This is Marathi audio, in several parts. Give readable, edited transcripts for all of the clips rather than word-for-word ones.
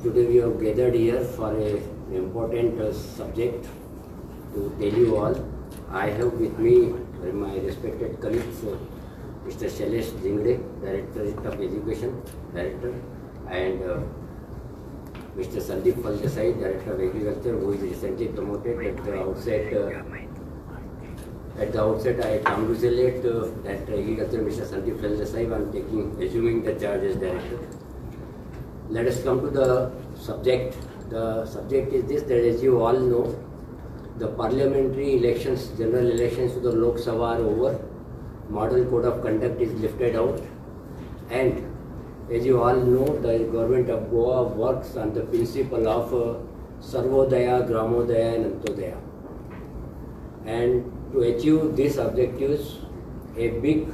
today we have gathered here for an important subject to tell you all. I have with me my respected colleagues, Mr. Shailesh Jingde, Director of Education, Director, and Mr. Sandeep Desai, Director of Agriculture, who is recently promoted. At the outset, I congratulate Director of Agriculture, Mr. Sandeep Desai, on assuming the charge as Director. Let us come to the subject. The subject is this, that as you all know, the parliamentary elections, general elections to the Lok Sabha are over. Model Code of Conduct is lifted out, and as you all know, the government of Goa works on the principle of Sarvodaya, Gramodaya and Antodaya. And to achieve these objectives, a big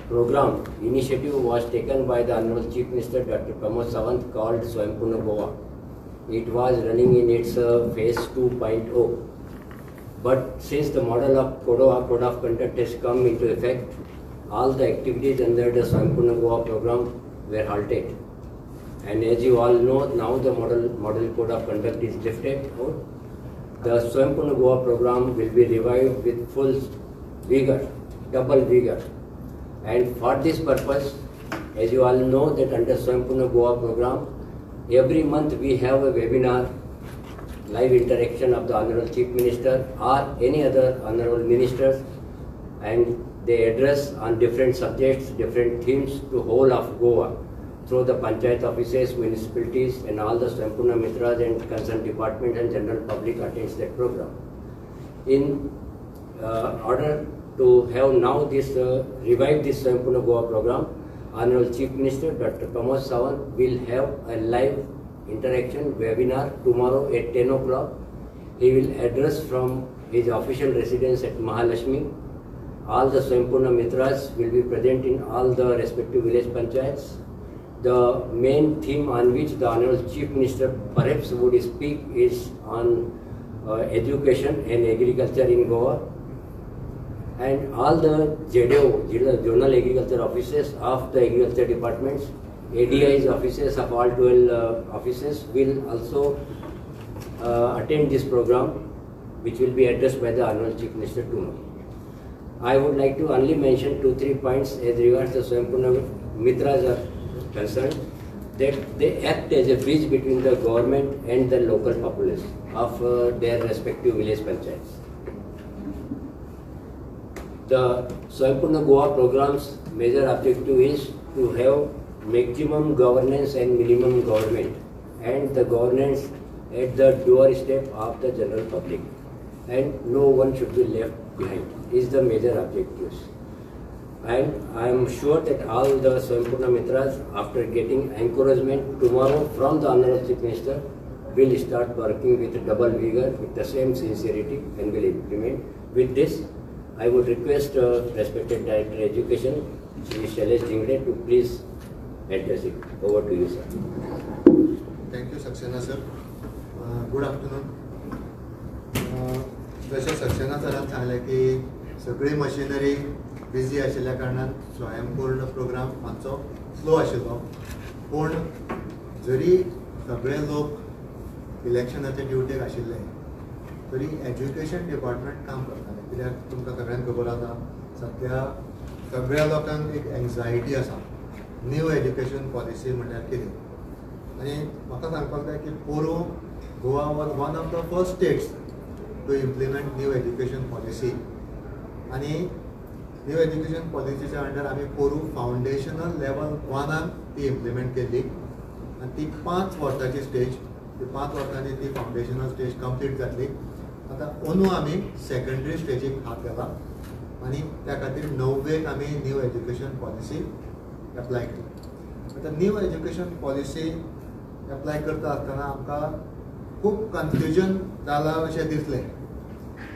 program initiative was taken by the Honorable Chief Minister Dr. Pramod Sawant called Swaympurna Goa. It was running in its phase 2.0. But since the model of Code of Conduct has come into effect, all the activities under the Swaympurna Goa program were halted. And as you all know, now the model Code of Conduct is lifted out. The Swaympurna Goa program will be revived with full vigor, double vigor. And for this purpose, as you all know that under Swaympurna Goa program, every month we have a webinar, live interaction of the Honorable Chief Minister or any other Honorable Ministers, and they address on different subjects, different themes to whole of Goa through the Panchayat offices, municipalities and all the Swaympurna Mitras and concerned departments, and general public attends that program. In order to have now this revive this Swaympurna Goa program, Honorable Chief Minister Dr. Pramod Sawant will have a live interaction webinar tomorrow at 10 o'clock. He will address from his official residence at Mahalakshmi. All the Swaympurna Mitras will be present in all the respective village panchayats. The main theme on which the Honorable Chief Minister perhaps would speak is on education and agriculture in Goa. And all the JDO, Zonal Agriculture Offices of the Agriculture Departments, ADI's offices of all 12 offices will also attend this program, which will be addressed by the Honorable Chief Minister tomorrow. I would like to only mention 2-3 points as regards the Swaympurna Mitras are concerned, that they act as a bridge between the government and the local populace of their respective village panchayats. The Swaympurna Goa program's major objective is to have maximum governance and minimum government, and the governance at the doorstep of the general public, and no one should be left behind is the major objectives. And I am sure that all the Swaympurna Mitras, after getting encouragement tomorrow from the Honorable Chief Minister, will start working with double vigor, with the same sincerity, and will implement. With this, I would request respected Director of Education, Shri Shailesh Jingde, to please address it. Over to you, sir. Thank you, Saxena sir. Good afternoon. जशें सक्सेना सरान सांगलें की सगळी मशिनरी बिजी आशिल्ल्या कारणान स्वयंपूर्ण प्रोग्राम मातसो स्लो आशिल्लो, पूण जरी सगळे लोक इलेक्शनाचे ड्युटेक आशिल्ले तरी एज्युकेशन डिपार्टमेंट काम करताले. कित्याक तुमकां सगळ्यांक खबर आसा, सद्या सगळ्या लोकांक एक एंग्जायटी आसा न्यू एज्युकेशन पॉलिसी म्हणल्यार कितें. आनी म्हाका सांगपाक जाय की पोरू Goa was one of the first states to implement new education policy. आनी न्यू एज्युकेशन पॉलिसीच्या अंडर आमी पोरू फावंडेशनल लेवल 1 ती इम्प्लिमेंट केल्ली, आनी ती 5 वर्सांची स्टेज, ती 5 वर्सांनी ती फावंडेशनल स्टेज कंप्लीट जातली. आतां अंदू आमी सेकंडरी स्टेजीक हात घाला, आनी त्या खातीर 9वेक आमी न्यू एज्युकेशन पॉलिसी एप्लाय केली. आतां न्यू एज्युकेशन पॉलिसी एप्लाय करता आसतना आमकां खूब कन्फ्युजन जालां अशें दिसलें,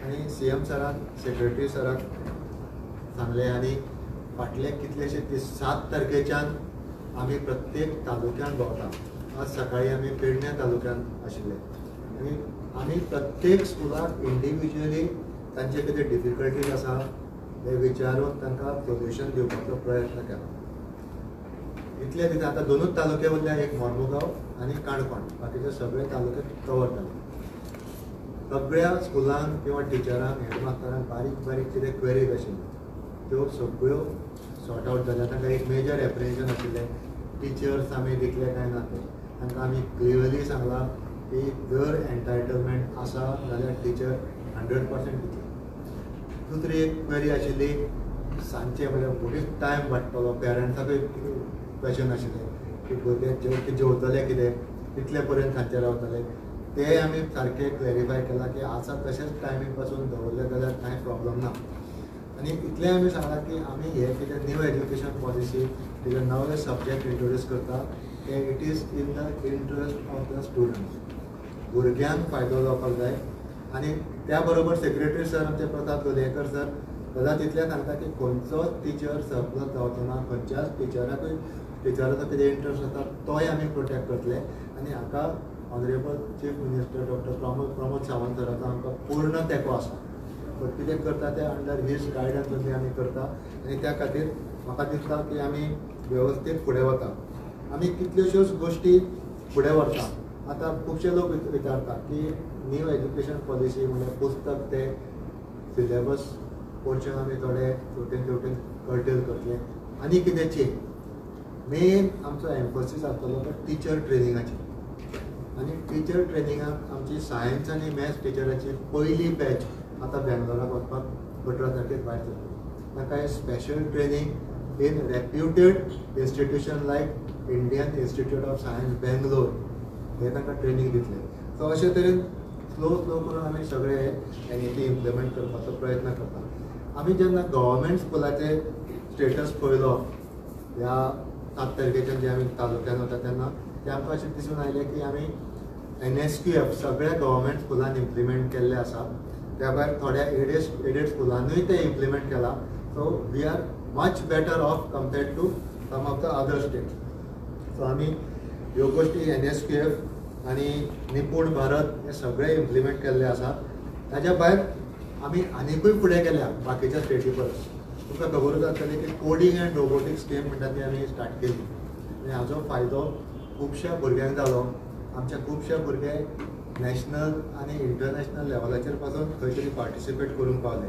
आनी CM सरान सेक्रेटरी सराक सांगलें, आनी फाटले कितलेशे 7 तारखेच्यान आमी प्रत्येक तालुक्यान भोंवता. आज सकाळीं आमी पेडण्या तालुक्यान आशिल्ले, आनी आमी प्रत्येक स्कुलाक इंडिविज्युअली तांचे कितें डिफिकल्टीज आसा ते विचारून तांकां सोल्युशन दिवपाचो प्रयत्न केला. इतले दिता आतां दोनूच तालुके उरल्या, एक मोर्मुगांव आनी काणकोण, बाकीचे सगळे तालुके कवर जाले. सगळ्या स्कुलांक किंवा टिचरांक हेडमास्टरांक बारीक बारीक कितें क्वेरीज आशिल्ल्यो त्यो सगळ्यो सॉर्ट आवट जाल्या. तांकां एक मेजर एप्रिहेंशन आशिल्लें, टिचर्स आमी दितले काय ना ते. तांकां आमी क्लियरली सांगलां की जर एन्टायटलमेंट आसा जाल्यार टिचर 100% दितले. दुसरी एक क्वेरी आशिल्ली, सांजचे म्हळ्यार मदींच टायम वाडटलो, पेरंट्साकूय क्वेशन आशिल्ले की भुरगे जेवतले कितें, कितले पर्यंत सांजचे रावतले. ते आमी सारके क्लॅरिफाय केला की आसा तशेंच टायमींग पासून दवरले जाल्यार कांय प्रॉब्लम ना. आनी इतलें आमी सांगलां की आमी हे कितें न्यू एज्युकेशन पॉलिसी कितें नवे सब्जेक्ट इंट्रोड्यूस करता ते it is in the interest of the students. भुरग्यांक फायदो जावपाक जाय. आनी त्या बरोबर सेक्रेटरी सर आमचे प्रताप लोलयेकर सर सदांच इतलें सांगता की खंयचोच टिचर सरप्लस जावचो ना, खंयच्याच टिचराचो कितें इंट्रस्ट आसा तोय आमी प्रोटेक्ट करतले. आनी हाका honourable chief minister doctor Pramod Sawant सराचो आमकां पूर्ण तेंको आसा. तो कितें करता ते अंडर हीज गायडन्स ओन्ली आमी करता. आनी त्या खातीर म्हाका दिसता की आमी वेवस्थीत फुडें वता. आमी कितल्योश्योच गोश्टी फुडें व्हरता. आतां खुबशे लोक विचारता की न्यू एज्युकेशन पॉलिसी म्हणजे पुस्तक ते सिलेबस पोर्शन आमी थोडे शेवटेन कर्टेल करतले आनी कितें चेंज. मेन आमचो एम्फसीस आसतलो तो टिचर ट्रेनिंगाचेर. आनी टिचर ट्रेनिंगाक आमची सायन्स आनी मॅथ्स टिचराची पयली बॅच आतां बेंगलोराक वचपाक 18 तारखेक भायर सरता. ताका एक special training in reputed institution like Indian institute of science Bangalore हे तांकां ट्रेनिंग दितले. सो अशे तरेन स्लो करून आमी सगळे एनईपी इम्प्लिमेंट करपाचो प्रयत्न करता. आमी जेन्ना गव्हर्मेंट स्कुलाचे स्टेटस पळयलो ह्या 7 तारखेच्यान जे आमी तालुक्यान वता तेन्ना ते आमकां अशें दिसून आयलें की आमी NSQF सगळ्या गव्हर्मेंट स्कुलान इम्प्लिमेंट केल्ले आसा. त्या भायर थोड्या एडेड स्कुलांनूय ते इम्प्लिमेंट केला. So we are much better off compared to some of the other states. सो आमी ह्यो गोश्टी NSQF आनी निपूण भारत हे सगळे इम्प्लिमेंट केल्ले आसा. ताच्या भायर आमी आनिकूय फुडें गेल्या बाकीच्या स्टेटी परस. तुमकां खबरूच आसतली की कोडिंग एंड रोबोटिक्स स्कीम म्हणटा ती आमी स्टार्ट केली. आनी हाचो फायदो खुबश्या भुरग्यांक जालो. आमचे खुबशे भुरगे नॅशनल आनी इंटरनॅशनल लेवलाचेर पासून खंय तरी पार्टिसिपेट करूंक पावले.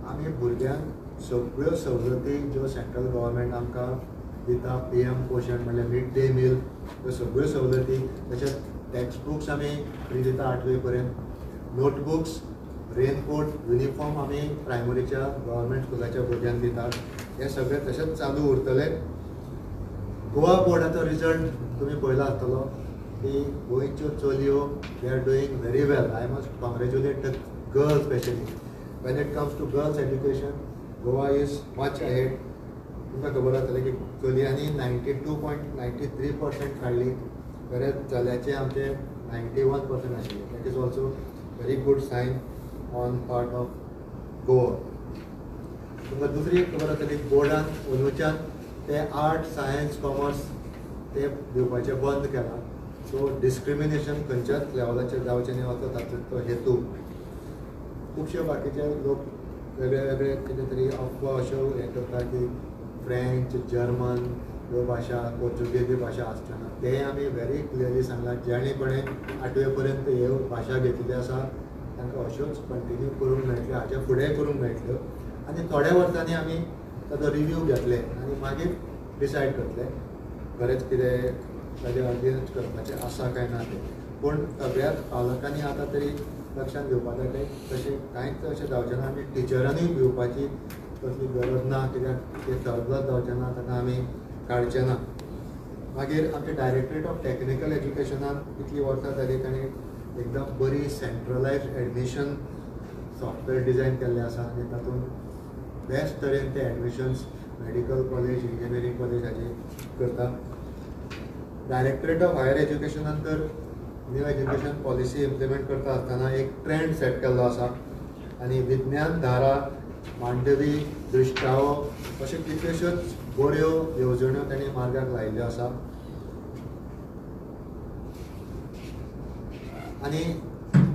आमी भुरग्यांक सगळ्यो सवलती ज्यो सेंट्रल गव्हर्मेंट आमकां दिता, PM पोषण म्हणल्यार मिड डे मील, ह्यो सगळ्यो सवलती. तशेंच टॅक्स्ट बुक्स आमी फ्री दिता 8वी पर्यंत. नोटबुक्स, रेनकोट, युनिफॉर्म आमी प्रायमरीच्या गव्हर्मेंट स्कुलाच्या भुरग्यांक दितात. हे सगळे तशेंच चालू उरतले. गोवा बोर्डाचो रिजल्ट तुमी पळयलो आसतलो की गोंयच्यो चलयो they are doing very well. I must congratulate the girls specially. When it comes to girls education Goa is much ahead. तुमकां खबर आसतलें की चलयांनी 92.93% काडली, बरें चल्याचे आमचे 91% आशिल्ले. That is also very good sign on part of Goa. तुमकां दुसरी खबर आसतली बोर्डान अंदूच्यान ते आर्ट, सायन्स, कॉमर्स ते दिवपाचें बंद केलां. सो डिस्क्रिमिनेशन खंयच्याच लेवलाचेर जावचें न्ही असो तातूंतलो हेतू. खुबशे बाकीचे लोक वेगळे वेगळे कितें तरी अफवा अश्यो हें करता की फ्रेंच, जर्मन ह्यो भाशा, पोर्चुगेज भाशा आसतना ते आमी व्हेरी क्लियरली सांगलां जेणे कोणें 8वे पर्यंत ह्यो भाशा घेतिल्ल्यो आसा तांकां अश्योच कंटिन्यू करूंक मेळटल्यो, हाचे फुडें करूंक मेळटल्यो. आनी थोड्या वर्सांनी आमी ताचो रिव्यू घेतले आनी मागीर डिसायड करतले बरेंच कितें ताजे अगेन्स्ट करपाचें आसा काय ना तें. पूण सगळ्याच पालकांनी आतां तरी लक्षांत घेवपाक जाय तशें कांयच अशें जावचें ना. आमी टिचरांनीय भिवपाची तसली गरज ना, कित्याक ते सरप्लस जावचें ना, ताका आमी काडचें ना. मागीर आमचे डायरेक्टरेट ऑफ टॅक्निकल एज्युकेशनान इतलीं वर्सां जालीं ताणें एकदम बरी सेंट्रलायज्ड एडमिशन सॉफ्टवेअर डिझायन केल्लें आसा आनी तातूंत बेस्ट तरेन ते admissions medical college, engineering college हाचे करता. डायरेक्टरेट ऑफ हायर एज्युकेशनान तर न्यू एज्युकेशन पॉलिसी इम्प्लिमेंट करता आसतना एक ट्रेंड सेट केल्लो आसा आनी विज्ञान धारा, मांडवी, दृश्टावो अश्यो कितल्योश्योच बऱ्यो येवजण्यो तांणी मार्गाक लायिल्ल्यो आसा. आनी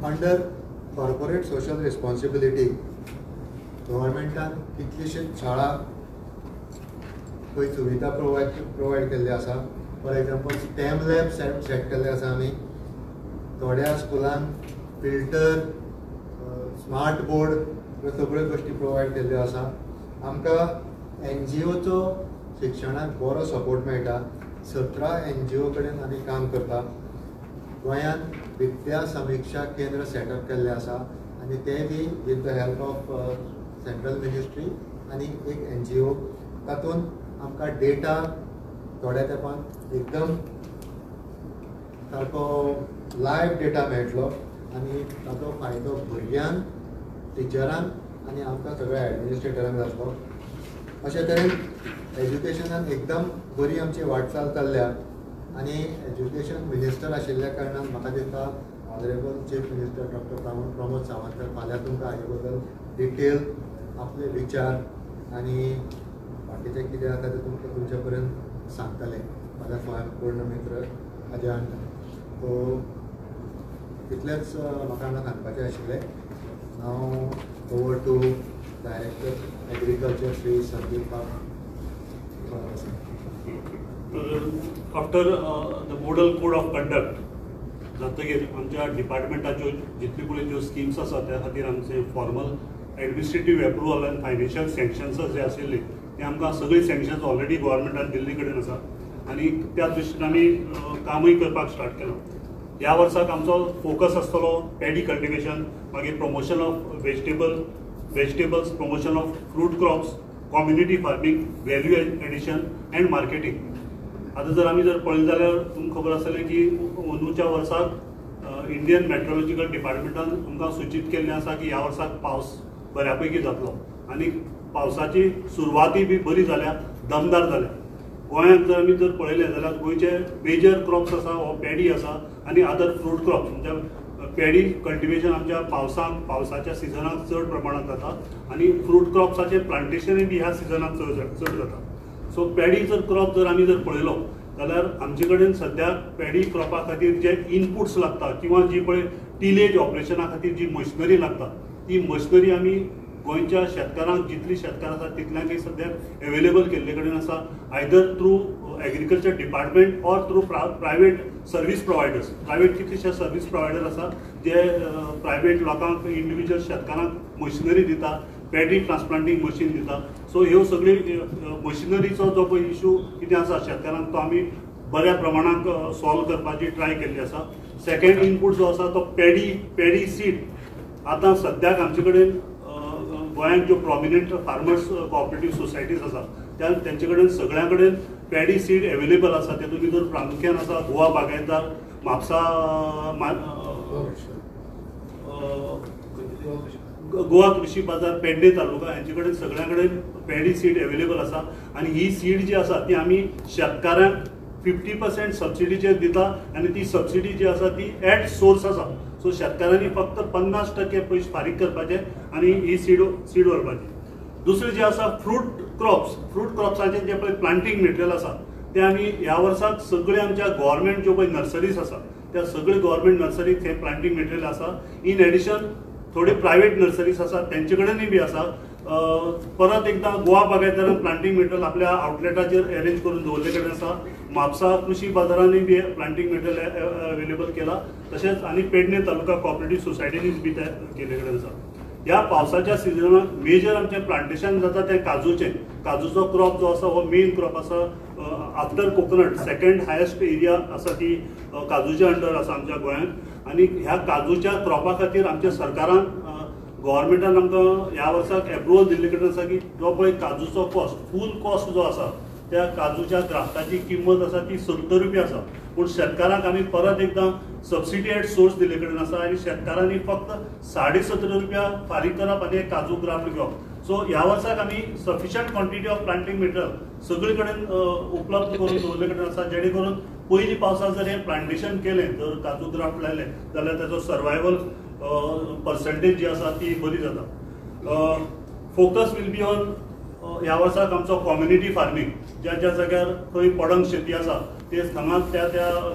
अंडर कॉर्पोरेट सोशल रिस्पॉन्सिबिलिटी गव्हर्मेंटान कितलीशीच शाळा खंय सुविधा प्रोवायड केल्ले आसा. For example stem lab set केल्ले आसा आमी. थोड्या स्कुलान फिल्टर, स्मार्ट बोर्ड ह्यो सगळ्यो गोश्टी प्रोवायड केल्ल्यो आसा. आमकां NGOचो शिक्षणाक बरो सपोर्ट मेळटा. 17 NGO कडेन आमी काम करता. गोंयांत विद्या समीक्षा केंद्र सेटअप केल्ले आसा आनी ते बी with the help of central ministry आनी एक NGO. तातूंत आमकां डेटा थोड्या तेंपान एकदम सारको लायव्ह डेटा मेळटलो आनी ताचो फायदो भुरग्यांक, टिचरांक आनी आमकां सगळ्या एडमिनिस्ट्रेटरांक जातलो. अशे तरेन एज्युकेशनान एकदम बरी आमची वाटचाल चल्ल्या. आनी एज्युकेशन मिनिस्टर आशिल्ल्या कारणान म्हाका दिसता honourable chief minister doctor Pramod Sawant फाल्यां तुमकां हाचे बद्दल डिटेल आपले विचार आनी बाकीचें कितें आसा तें तुमकां तुमचे पर्यंत सांगतले. फाल्यां स्वयंपूर्ण मित्र हाजे हाडटा. सो इतलेंच म्हाका हांगा सांगपाचें आशिल्लें. नाव over to director agriculture Shri Sandeep bab. After the model code of conduct जातकीर आमच्या डिपार्टमेंटाच्यो जितली पळय ज्यो स्किम्स आसा त्या खातीर आमचे फॉर्मल एडमिनिस्ट्रेटीव एप्रुवल आनी फायनान्शियल सँक्शन्स जे आशिल्ली ते आमकां सगळी सँक्शन्स ऑलरेडी गोवोरमेंटान दिल्ली कडेन आसा आनी त्या दृश्टीन आमी कामूय करपाक स्टार्ट केलां. ह्या वर्साक आमचो फोकस आसतलो पॅडी कल्टिवेशन, मागीर promotion of vegetables, promotion of fruit crops, community farming, value addition and marketing. आता जर आमी पळयलें जाल्यार तुमकां खबर आसतलें की अंदूच्या वर्साक इंडियन मेट्रोलॉजिकल डिपार्टमेंटान आमकां सूचित केल्लें आसा की ह्या वर्साक पावस बऱ्या पैकी जातलो आनी पावसाची सुरवाती बी बरी जाल्या, दमदार जाल्या. गोंयांत जर आमी पळयलें जाल्यार गोंयचे मेजर क्रॉप्स आसा हो पॅडी आसा आनी अदर फ्रूट क्रॉप्स. म्हणजे पॅडी कल्टिवेशन आमच्या पावसाच्या सिजनाक चड प्रमाणात जाता आनी फ्रूट क्रॉप्साचें प्लांटेशनूय बी ह्या सिजनाक चड जाता. सो पॅडी क्रॉप जर आमी पळयलो जाल्यार आमचे कडेन सद्याक पॅडी क्रॉपा खातीर जे इनपुट्स लागता किंवा जी पळय टिलेज ऑपरेशना खातीर जी मशिनरी लागता ती मशिनरी आमी गोंयच्या शेतकारांक जितली शेतकार आसा तितल्यांकय सद्याक एवेलेबल केल्ले कडेन आसा. Either through agriculture department or through private service providers. Private कितलेशे सर्वीस प्रोवायडर आसा जे प्रायवेट लोकांक इंडिव्हिज्युअल शेतकारांक मशिनरी दिता, पॅडी ट्रान्सप्लांटींग मशीन दिता. सो ह्यो सगळी मशिनरीचो जो पळय इश्यू कितें आसा शेतकारांक तो आमी बऱ्या प्रमाणांत सॉल्व करपाची ट्राय केल्ली आसा. सेकंड इनपूट जो आसा तो पॅडी सीड. आतां सद्याक आमचे कडेन गोंयांत ज्यो प्रॉमिनंट फार्मर्स कोऑपरेटीव सोसायटीज आसा तेंचे कडेन सगळ्यां कडेन पॅडी सीड एवेलेबल आसा. तेतूंत भितर प्रामुख्यान आसा गोवा बागायतदार, म्हापसा गोवा कृषी बाजार, पेडणे तालुका हांचे कडेन सगळ्यां कडेन पॅडी सीड एवेलेबल आसा आनी ही सीड जी आसा ती आमी शेतकारांक 50% सबसिडीचेर दिता आनी ती सबसिडी जी आसा ती एट सोर्स आसा. सो शेतकारांनी फक्त 50% पयशे फारीक करपाचे आनी ही सीड व्हरपाची. दुसरें जे आसा फ्रूट क्रॉप्साचें जे पळय प्लांटींग मटेरियल आसा ते आमी ह्या वर्साक सगळे आमच्या गव्हर्मेंट ज्यो पळय नर्सरीज आसा त्या सगळे गव्हर्मेंट नर्सरीक हे प्लांटींग मटेरियल आसा. इन एडिशन थोडे प्रायवेट नर्सरीज आसा तेंचे कडेनय बी आसा. परत एकदा गोवा बागायतदारान प्लांटींग मटेरियल आपल्या आउटलेटाचेर अरेंज करून दवरले कडेन आसा. म्हापसा कृषी बाजारांनी बी प्लांटींग मटेरियल अवेलेबल केला. तशेंच आनी पेडणे तालुका कोऑपरेटीव सोसायटीनीच बी ते केले कडेन आसा. ह्या पावसाच्या सिजनाक मेजर आमचें प्लांटेशन जाता तें काजूचें. काजूचो क्रॉप जो आसा हो मेन क्रॉप आसा. After coconut second highest area आसा ती काजूच्या अंडर आसा आमच्या गोंयांत. आनी ह्या काजूच्या क्रॉपा खातीर आमच्या सरकारान गव्हर्मेंटान आमकां ह्या वर्साक एप्रुवल दिल्ले कडेन आसा की जो पळय काजूचो कॉस्ट फूल कॉस्ट जो आसा त्या काजूच्या ग्राफ्टाची किंमत आसा ती 70 रुपया आसा. पूण शेतकारांक आमी परत एकदां सबसिडी एट सोर्स दिल्ले कडेन आसा आनी शेतकारांनी फक्त 17.5 रुपया फारीक करप आनी एक काजू ग्राफ्ट घेवप. सो ह्या वर्साक आमी सफिशियंट क्वॉन्टिटी ऑफ प्लांटींग मटेरियल सगळे कडेन उपलब्ध करून दवरले कडेन आसा जेणे करून पयलीं पावसाक जर हें प्लांटेशन केलें जर काजू ग्राफ्ट लायले जाल्यार ताचो सर्वायवल पर्संटेज जी आसा ती बरी जाता. फोकस वील बी ऑन ह्या वर्साक आमचो कम्युनिटी फार्मींग. ज्या ज्या जाग्यार खंय पडंग शेती आसा ते हांगा त्या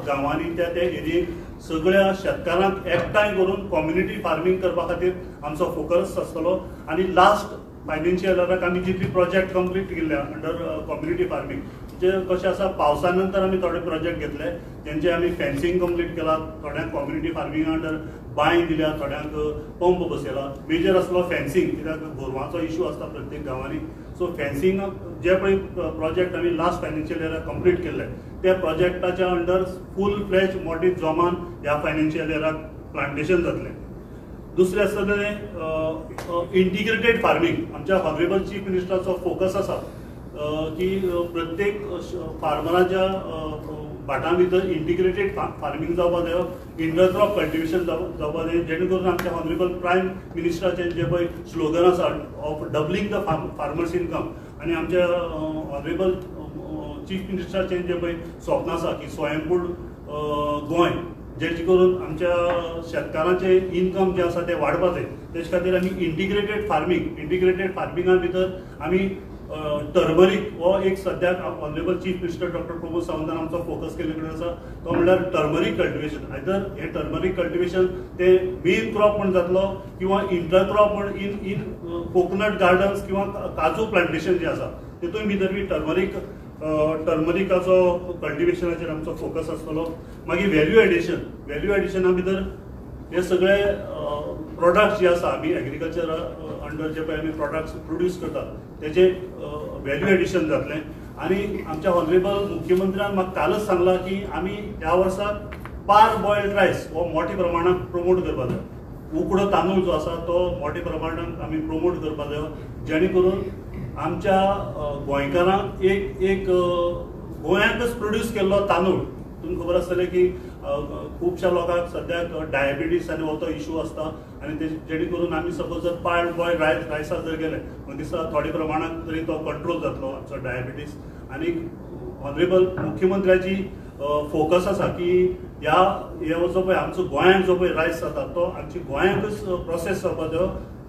गांवांनी त्या एरियेक सगळ्या शेतकारांक एकठांय करून कम्युनिटी फार्मींग करपा खातीर आमचो फोकस आसतलो. आनी लास्ट फायनान्शियल इयराक आमी जितली प्रोजेक्ट कंप्लीट केल्ल्या अंडर कम्युनिटी फार्मिंग जे कशें आसा पावसा नंतर आमी थोडे प्रोजेक्ट घेतले तेंचे आमी फेन्सिंग कंप्लीट केला थोड्यांक कम्युनिटी फार्मिंगा अंडर बांय दिल्या थोड्यांक पंप बसयला मेजर आसलो फेन्सिंग कित्याक गोरवांचो इश्यू आसता प्रत्येक गांवांनी सो फेन्सिंग जे पळय प्रोजेक्ट आमी लास्ट फायनान्शियल इयराक कंप्लीट केल्ले त्या प्रोजेक्टाच्या अंडर फूल फ्लेज मोठी जोमान ह्या फायनान्शियल इयराक प्लांटेशन जातलें दुसरें आसतलें इंटिग्रेटेड फार्मिंग आमच्या हॉनरेबल चीफ मिनिस्टराचो फोकस आसा की प्रत्येक फार्मराच्या भाटां भितर इंटिग्रेटेड फार्मिंग जावपा जायो इंटरक्रॉप कल्टिवेशन जावपा जाय जेणे करून आमच्या हॉनरेबल प्रायम मिनिस्टराचें जे पळय स्लोगन आसा of doubling the farmers income आनी आमच्या हॉनरेबल चीफ मिनिस्टराचें जे पळय स्वप्न आसा की स्वयंपूर्ण गोंय जेचे करून आमच्या शेतकारांचे इनकम जे आसा ते वाडपा जाय तेचे खातीर आमी इंटिग्रेटेड फार्मिंगा भितर आमी टर्मरीक हो एक सद्याक honourable chief minister doctor Pramod सावंतान आमचो फोकस केल्ले कडेन आसा तो म्हणल्यार टर्मरीक कल्टिवेशन आयदर हे टर्मरीक कल्टिवेशन ते मेन क्रॉप म्हण जातलो किंवा इंटरक्रॉप म्हण इन कोकोनट गार्डन्स किंवा काजू प्लांटेशन जे आसा तेतून भितर बी टर्मरिकाचो कल्टिवेशनाचेर आमचो फोकस आसतलो मागीर व्हॅल्यू एडिशना भितर हे सगळे प्रोडक्ट्स जे आसा आमी एग्रीकल्चर अंडर जे पळय आमी प्रोडक्ट्स प्रोड्यूस करतात तेजे व्हॅल्यू एडिशन जातलें आनी आमच्या हॉनरेबल मुख्यमंत्र्यान म्हाका कालच सांगला की आमी ह्या वर्साक पार बॉयल्ड रायस हो मोठ्या प्रमाणात प्रमोट करपा जाय उकडो तांदूळ जो आसा तो मोठ्या प्रमाणात आमी प्रमोट करपा जायो जेणे करून आमच्या गोंयकारांक एक गोंयांतच प्रोड्यूस केल्लो तांदूळ तुमकां खबर आसतलें की खुबश्या लोकांक सद्याक डायबिटीस आनी हो तो इश्यू आसता आनी जेणे करून आमी सपोज जर पार्ड बॉयल्ड रायसाक जर गेले म्हाका दिसता थोड्या प्रमाणात तरी तो कंट्रोल जातलो आमचो डायबिटीस आनी ऑनरेबल मुख्यमंत्र्याची फोकस आसा की ह्या जो पळय आमचो गोंयांत जो पळय रायस जाता तो आमची गोंयांतच प्रोसेस जावपा जायो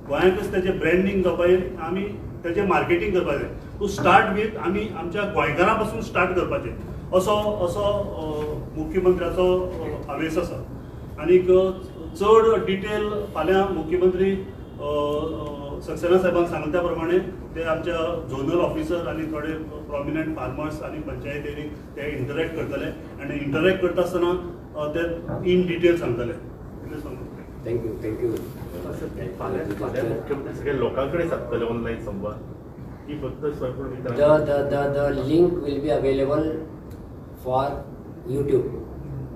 गोंयांतच तेजें ब्रँडींग जावपाय आमी तेजें मार्केटींग करपा जाय टू स्टार्ट वीथ आमी आमच्या गोंयकारां पासून स्टार्ट करपाचें असो मुख्यमंत्र्याचो आवेश आसा आनीक चड डिटेल फाल्यां मुख्यमंत्री सक्सेना साहेबान सांगले त्या प्रमाणे ते आमच्या झोनल ऑफिसर आनी थोडे प्रॉमिनंट फार्मर्स आनी पंचायतींनी ते इंटरॅक्ट करतले आनी इंटरॅक्ट करता आसतना ते इन डिटेल सांगतले थँक्यू सगळ्या लोकांकडे साधतले ऑनलाईन संवाद ही फक्त the link will be available for YouTube.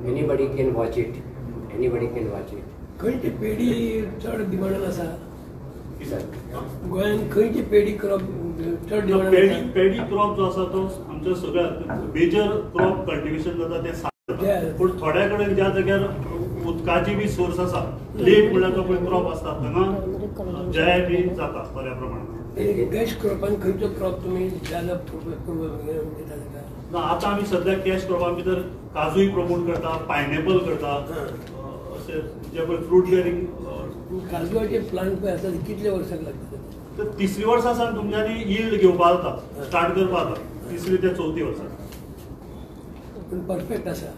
Anybody can watch it. खंयची पेडी चड डिमांडान आसा गोंयांत खंयची पेडी क्रॉप चड डिमांडान पेडी क्रॉप जो आसा तो आमच्या सगळ्यात मेजर क्रॉप कल्टिवेशन जाता ते सात पूण थोड्या कडेन ज्या जाग्यार उदकाची बी सोर्स आसा लेट म्हणल्यार जो पळय क्रॉप आसता हांगा जय बी जाता बऱ्या प्रमाणात कॅश क्रॉपान खंयचो क्रॉप तुमी ज्यादा दिता ना आतां आमी सद्या कॅश क्रॉपां भितर काजूय प्रमोट करता पायनॅपल करता अशें जे पळय फ्रूट बेरिंग काजूचे प्लांट पळय आसा कितले वर्साक लागता तर तिसरी वर्सा सावन तुमच्यांनी यील्ड घेवपा जाता स्टार्ट करपा जाता तिसरी ते चवथी वर्सा पूण परफेक्ट आसा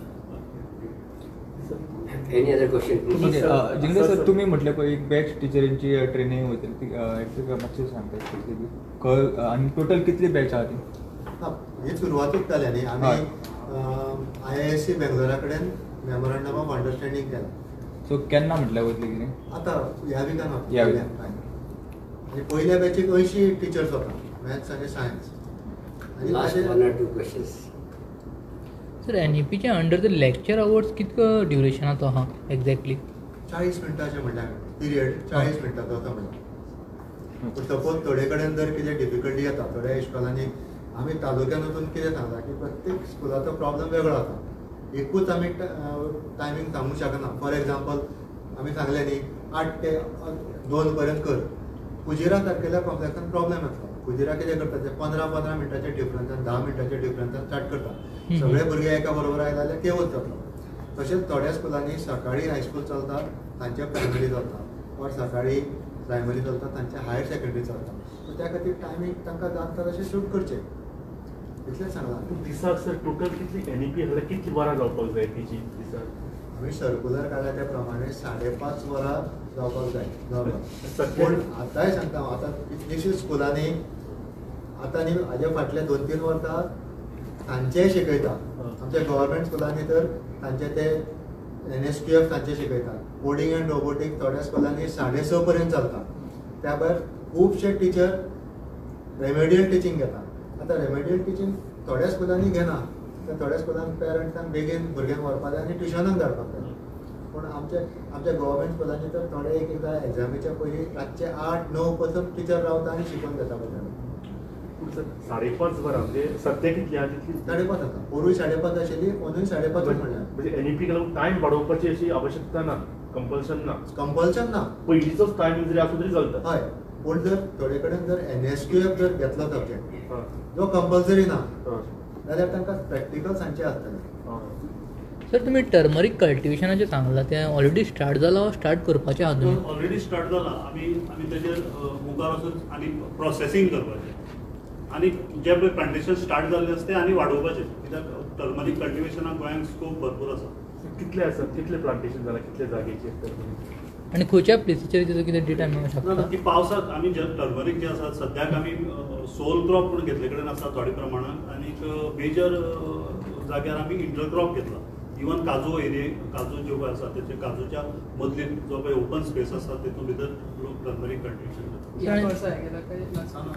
Any other question, please? Zingde sir तुम्ही म्हटले पळय एक बॅच टिचरींची ट्रेनिंग वयतली ती मातशें सांगता आनी टोटल कितली बॅच आहा ती ही सुरवातूच जाल्या न्ही आमी IISc बेंगलोरा कडेन मेमोरंडम ऑफ अंडरस्टँडींग केला सो केन्ना म्हटल्यार वयतली कितें आतां ह्या विकान ह्या विकान. आनी पयल्या बॅचीक 80 टिचर्स वता मॅथ्स आनी science Last 1 or 2 questions. Sir NEPच्या अंडर द लेक्चर आवर्स कितको ड्युरेशनाचो आहा एक्झॅक्टली 40 मिनटांचे म्हणल्यार पिरियड 40 मिनटांचो आसा म्हणल्यार पूण सपोज थोडे कडेन जर कितें डिफिकल्टी येता थोड्या इश्कॉलांनी आमी तालुक्यान वचून कितें सांगता की प्रत्येक स्कुलाचो प्रॉब्लम वेगळो जाता एकूच आमी टायमींग सांगूंक शकना फॉर एग्जाम्पल आमी सांगलें न्ही 8 ते 2 पर्यंत कर कुजिरा सारकेल्या कॉम्प्लेक्सान प्रॉब्लेम येता कुजिरा कितें करता ते 15 मिनटाचे डिफरन्सान 10 मिनटाचे डिफरन्सान स्टार्ट करता सगळे भुरगे एका बरोबर आयले जाल्यार केवच जातलो तशेंच थोड्या स्कुलांनी सकाळी हायस्कूल चलता तांचे प्रायमरी चलता और सकाळी प्रायमरी चलता तांचे हायर सेकंडरी चलता सो त्या खातीर टायमींग तांकां जाता तशें शूट करचें इतलेंच सांगलां दिसाक सर टोटल कितली NEP आसल्यार कितली वरां जावपाक जाय तेची दिसाक आम्ही सर्क्युलर काढला त्या प्रमाणे 5.5 वरां जावपाक जाय नॉर्मल. पूण आतांय सांगता हांव, आतां कितलींशींच स्कुलांनी आतां न्ही हाजे फाटले 2-3 वर्सां तांचेय शिकयता. आमच्या गव्हर्मेंट स्कुलांनी तर तांचे ते NSQF तांचे शिकयतात. कोडिंग एंड रोबोटिक्स थोड्या स्कुलांनी 6:30 पर्यंत चलता. त्या भायर खुबशे टिचर रेमेडियल टिचींग घेतात. आतां रेमेडियल टिचींग थोड्या स्कुलांनी घेना, तर थोड्या स्कुलांनी पेरंट्सांक बेगीन भुरग्यांक व्हरपाक जाय आनी ट्युशनाक धाडपाक जाय. पूण आमच्या गव्हर्मेंट स्कुलांनी तर थोडे एकदां एग्जामीच्या पयलीं रातचे 8-9 पसून टिचर रावता आनी शिकून घेता भुरग्यांक. 5.5 वरां म्हणजे सध्या कितली आहा तितली 5.5 आतां. पोरूय 5.5 आशिल्ली, अंदूय 5.5 म्हणल्यार. म्हणजे NEP लागून टायम वाडोवपाची अशी आवश्यकता ना, कंपल्शन ना. कंपल्शन ना. पयलींचोच टायमिंग जरी आसलो तरी चलता. हय, पूण जर थोडे कडेन जर NSQF जर घेतलो सब्जेक्ट जो कंपल्सरी ना, जाल्यार तांकां प्रॅक्टिकल सांगचे आसतले. सर तुम्ही टर्मरीक कल्टिवेशनाचें सांगलां तें ऑलरेडी स्टार्ट जालां, स्टार्ट करपाचें आहा तुमी? ऑलरेडी स्टार्ट जाला. आमी तेजेर मुखार वचून आनी प्रोसेसींग करपाचें आनी जे पळय प्लांटेशन स्टार्ट जाल्लें आसा तें आनी वाडोवपाचें, कित्याक टर्मरीक कल्टिवेशनाक गोंयांत स्कोप भरपूर आसा. कितले आसा, कितले प्लांटेशन जालां, कितले जागेचेर? आनी खंयच्या प्लेसीचेर तिचो कितें डेटा मेळूंक शकता? ती पावसाक आमी जे टर्मरीक जे आसा सद्याक आमी सोल क्रॉप म्हणून घेतले कडेन आसा थोड्या प्रमाणात, आनीक मेजर जाग्यार आमी इंटरक्रॉप घेतला. इवन काजू काजू ज्यो पळय आसा तेचे काजूच्या मदली जो पळय ओपन स्पेस आसा तेतून भितर लोक टर्मरीक कल्टिवेशन करतात.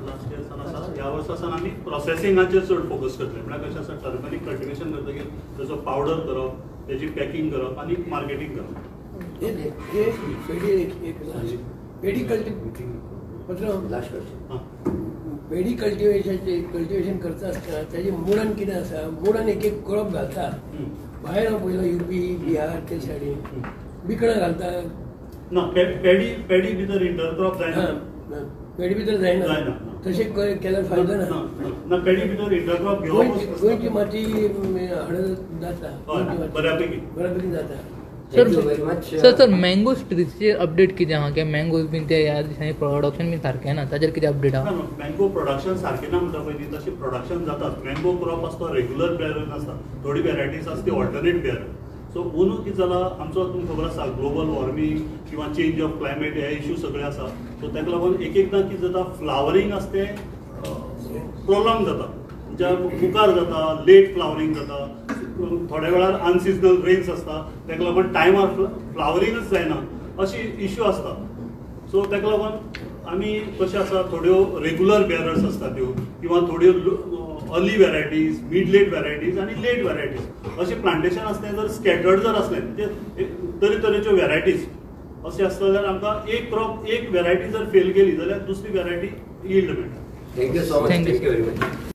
लास्ट इयर सावन आसा. ह्या वर्सा सावन आमी प्रोसेसिंगाचेर चड फोकस करतले. म्हळ्यार कशें आसा, टर्मरीक कल्टिवेशन करतकीर तेजो पावडर करप, तेजी पॅकिंग करप आनी मार्केटिंग करप. पेडी कल्टिवेशन करता आसतना तेजे मुळान कितें आसा, मुळान एक क्रॉप घालता. भायर हांव पळयलो UP, बिहार ते सायडीन बिकणां घालता. ना, पेडी भितर इंटरक्रॉप जायना. पेडी भितर जायना. तशें केल्यार फायदो ना. पेडी भितर इंटरक्रॉप घेवप गोंयची माती हळद जाता, बऱ्यापैकी जाता. सर मँगो ट्रीचेर अपडेट कितें आहा? की मँगोज बीन ते ह्या दिसांनी प्रोडक्शन बीन सारकें ना, ताजेर कितें अपडेट आहा? मँगो प्रोडक्शन सारकें ना म्हणटा पळय न्ही, तशें प्रोडक्शन जातात. मँगो क्रॉप आसा तो रेग्युलर बेयर नासता. थोडी वेरायटीज आसा ती ऑल्टरनेट बेयर. सो अंदू कितें जाला, आमचो तुमकां खबर आसा ग्लोबल वॉर्मिंग किंवा चेंज ऑफ क्लायमेट हे इश्यू सगळे आसा. सो ताका लागून एकदां कितें जाता, फ्लावरींग आसा तें प्रोलॉंग जाता, ज्या मुखार जाता, लेट फ्लावरींग जाता. थोड्या वेळार अनसिजनल रेन्स आसता, ताका लागून टायमार फ्लावरींगच जायना, अशी इश्यू आसता. सो ताका लागून आमी कशें आसा, थोड्यो रेग्युलर बेरर्स आसता त्यो, किंवा थोड्यो early varieties, mid late varieties आनी लेट वेरायटीज अशें प्लांटेशन आसता. जर स्कॅटर्ड जर असलें म्हणजे तरेतरेच्यो वेरायटीज अशें आसता जाल्यार आमकां एक क्रॉप एक वेरायटी जर फेल केली जाल्यार दुसरी वेरायटी यील्ड मेळटा. Thank you so much. Thank you very much.